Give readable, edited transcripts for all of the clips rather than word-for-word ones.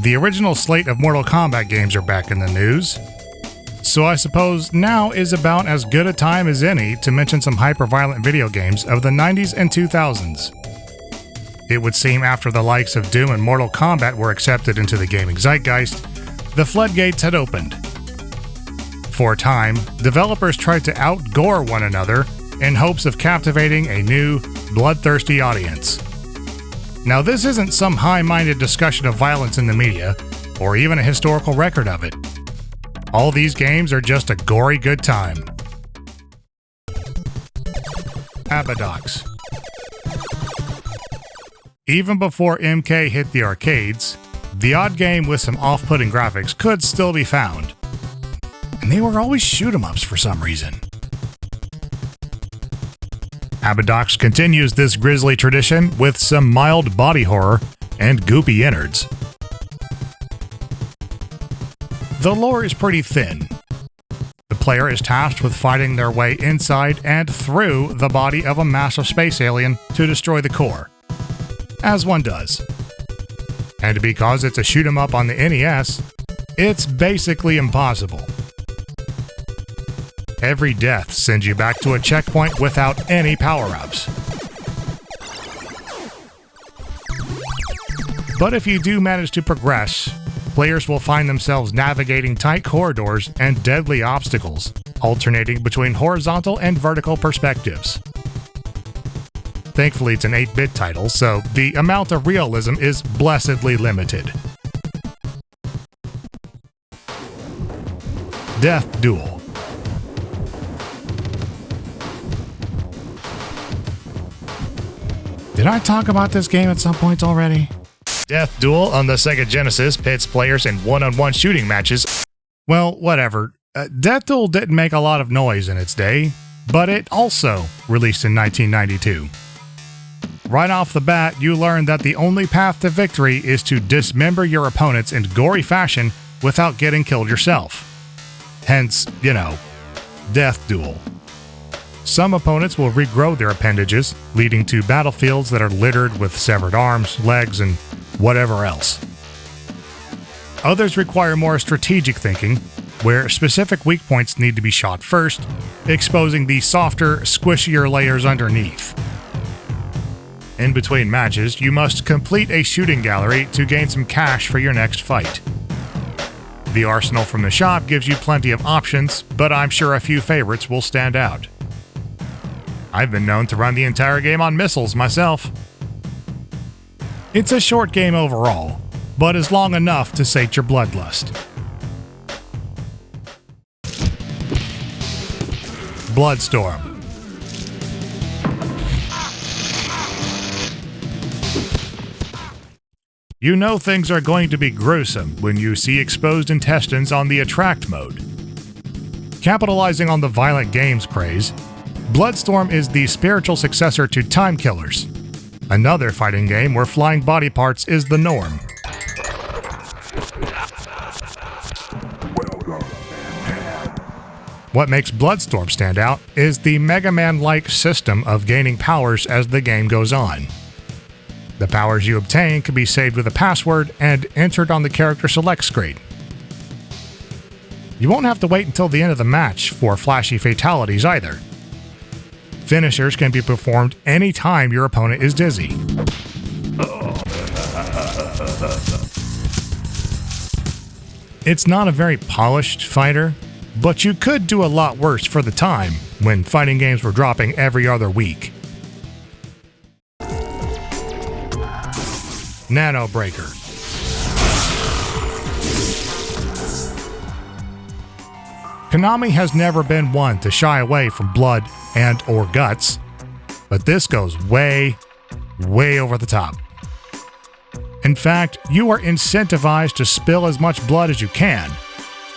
the original slate of Mortal Kombat games are back in the news. So I suppose now is about as good a time as any to mention some hyper-violent video games of the 90s and 2000s. It would seem after the likes of Doom and Mortal Kombat were accepted into the gaming zeitgeist, the floodgates had opened. For a time, developers tried to outgore one another in hopes of captivating a new, bloodthirsty audience. Now, this isn't some high-minded discussion of violence in the media, or even a historical record of it. All these games are just a gory good time. Abadox. Even before MK hit the arcades, the odd game with some off-putting graphics could still be found. And they were always shoot-'em-ups for some reason. Abadox continues this grisly tradition with some mild body horror and goopy innards. The lore is pretty thin. The player is tasked with fighting their way inside and through the body of a massive space alien to destroy the core, as one does. And because it's a shoot-'em-up on the NES, it's basically impossible. Every death sends you back to a checkpoint without any power-ups. But if you do manage to progress, players will find themselves navigating tight corridors and deadly obstacles, alternating between horizontal and vertical perspectives. Thankfully, it's an 8-bit title, so the amount of realism is blessedly limited. Death Duel. Did I talk about this game at some point already? Death Duel on the Sega Genesis pits players in one-on-one shooting matches. Well, whatever. Death Duel didn't make a lot of noise in its day, but it also released in 1992. Right off the bat, you learn that the only path to victory is to dismember your opponents in gory fashion without getting killed yourself. Hence, Death Duel. Some opponents will regrow their appendages, leading to battlefields that are littered with severed arms, legs, and whatever else. Others require more strategic thinking, where specific weak points need to be shot first, exposing the softer, squishier layers underneath. In between matches, you must complete a shooting gallery to gain some cash for your next fight. The arsenal from the shop gives you plenty of options, but I'm sure a few favorites will stand out. I've been known to run the entire game on missiles myself. It's a short game overall, but is long enough to sate your bloodlust. Bloodstorm. You know things are going to be gruesome when you see exposed intestines on the attract mode. Capitalizing on the violent games craze, Bloodstorm is the spiritual successor to Time Killers, another fighting game where flying body parts is the norm. What makes Bloodstorm stand out is the Mega Man-like system of gaining powers as the game goes on. The powers you obtain can be saved with a password and entered on the character select screen. You won't have to wait until the end of the match for flashy fatalities either. Finishers can be performed anytime your opponent is dizzy. It's not a very polished fighter, but you could do a lot worse for the time when fighting games were dropping every other week. Nano Breaker. Konami has never been one to shy away from blood and or guts, but this goes way, way over the top. In fact, you are incentivized to spill as much blood as you can,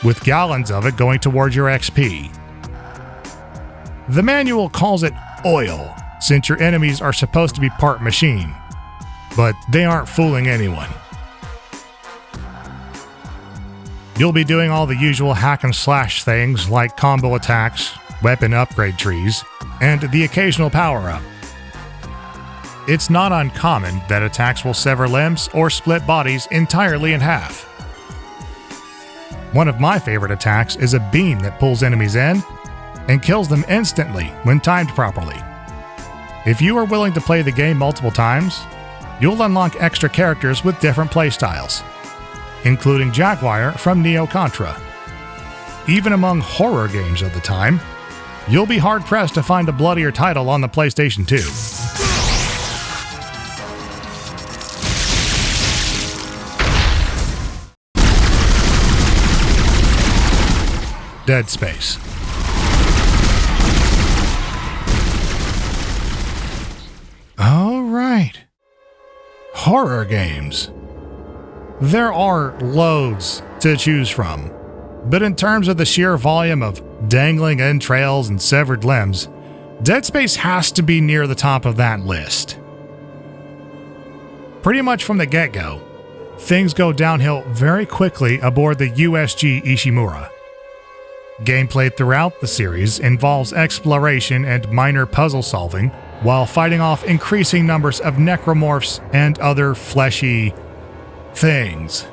with gallons of it going towards your XP. The manual calls it oil, since your enemies are supposed to be part machine, but they aren't fooling anyone. You'll be doing all the usual hack and slash things like combo attacks, weapon upgrade trees, and the occasional power-up. it's not uncommon that attacks will sever limbs or split bodies entirely in half. One of my favorite attacks is a beam that pulls enemies in and kills them instantly when timed properly. If you are willing to play the game multiple times, you'll unlock extra characters with different playstyles, including Jaguar from Neo Contra. Even among horror games of the time, you'll be hard-pressed to find a bloodier title on the PlayStation 2. Dead Space. All right. Horror games. There are loads to choose from, but in terms of the sheer volume of dangling entrails and severed limbs, Dead Space has to be near the top of that list. Pretty much from the get-go, things go downhill very quickly aboard the USG Ishimura. Gameplay throughout the series involves exploration and minor puzzle solving, while fighting off increasing numbers of necromorphs and other fleshy things.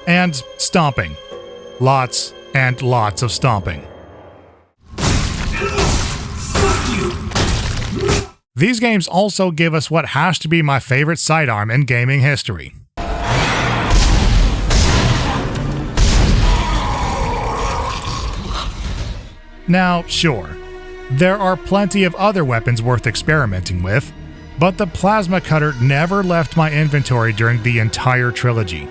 And stomping. Lots and lots of stomping. These games also give us what has to be my favorite sidearm in gaming history. Now, sure, there are plenty of other weapons worth experimenting with, but the plasma cutter never left my inventory during the entire trilogy.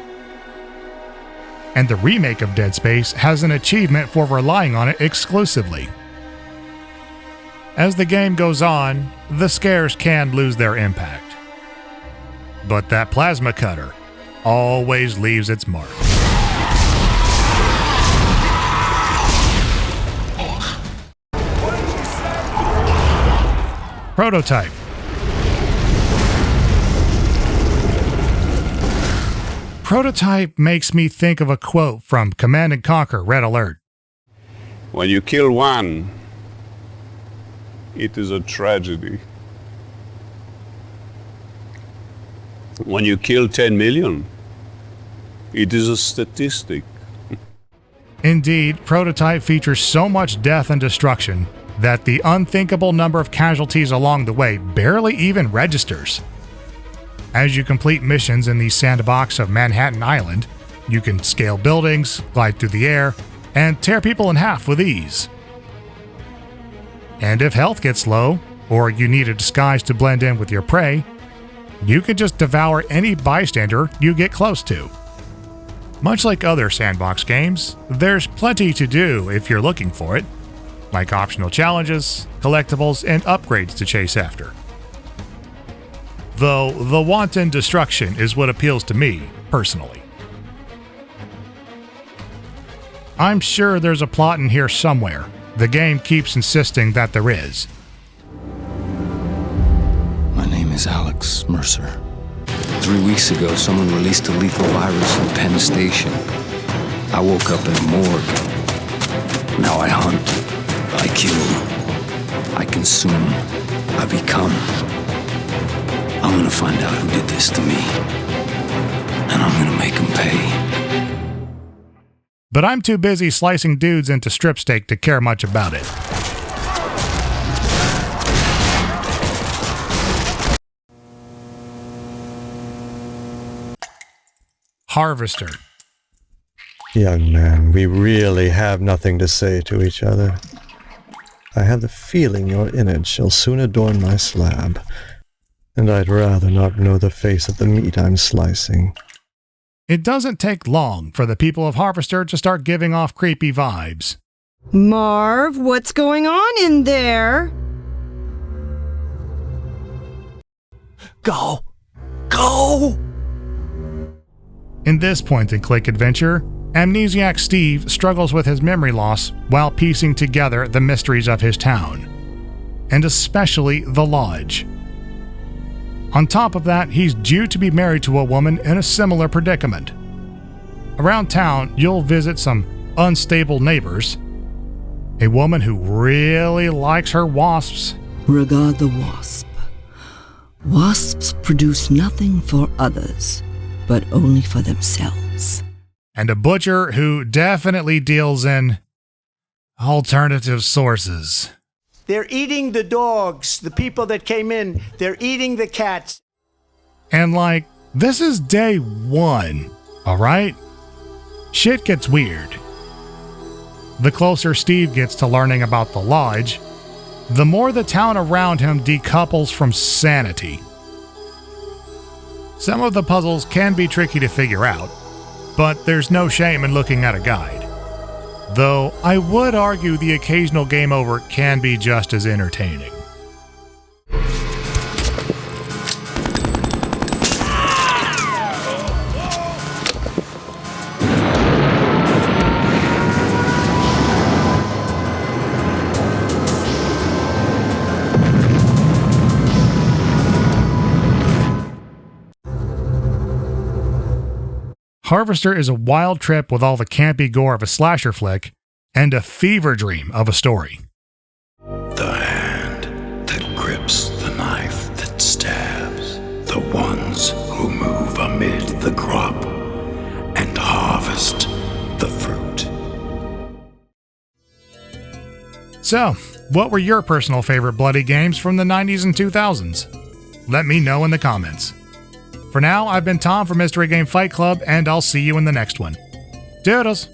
And the remake of Dead Space has an achievement for relying on it exclusively. As the game goes on, the scares can lose their impact. But that plasma cutter always leaves its mark. Prototype. Prototype makes me think of a quote from Command & Conquer Red Alert. When you kill one, it is a tragedy. When you kill 10 million, it is a statistic. Indeed, Prototype features so much death and destruction that the unthinkable number of casualties along the way barely even registers. As you complete missions in the sandbox of Manhattan Island, you can scale buildings, glide through the air, and tear people in half with ease. And if health gets low, or you need a disguise to blend in with your prey, you can just devour any bystander you get close to. Much like other sandbox games, there's plenty to do if you're looking for it, like optional challenges, collectibles, and upgrades to chase after. Though the wanton destruction is what appeals to me, personally. I'm sure there's a plot in here somewhere. The game keeps insisting that there is. My name is Alex Mercer. 3 weeks ago, someone released a lethal virus in Penn Station. I woke up in a morgue. Now I hunt. I kill, I consume, I become. I'm gonna find out who did this to me, and I'm gonna make them pay. But I'm too busy slicing dudes into strip steak to care much about it. Harvester. Young man, we really have nothing to say to each other. I have the feeling your innards shall soon adorn my slab, and I'd rather not know the face of the meat I'm slicing. It doesn't take long for the people of Harvester to start giving off creepy vibes. Marv, what's going on in there? Go! Go! In this point-and-click adventure, Amnesiac Steve struggles with his memory loss while piecing together the mysteries of his town, and especially the lodge. On top of that, he's due to be married to a woman in a similar predicament. Around town, you'll visit some unstable neighbors, a woman who really likes her wasps, Regard the wasp Wasps produce nothing for others, but only for themselves. And a butcher who definitely deals in alternative sources. They're eating the dogs, the people that came in. They're eating the cats. And like, this is day one, alright? Shit gets weird. The closer Steve gets to learning about the lodge, the more the town around him decouples from sanity. Some of the puzzles can be tricky to figure out, but there's no shame in looking at a guide. Though I would argue the occasional game over can be just as entertaining. Harvester is a wild trip with all the campy gore of a slasher flick and a fever dream of a story. The hand that grips the knife that stabs, the ones who move amid the crop and harvest the fruit. So, what were your personal favorite bloody games from the 90s and 2000s? Let me know in the comments. For now, I've been Tom from Mystery Game Fight Club, and I'll see you in the next one. Doodles!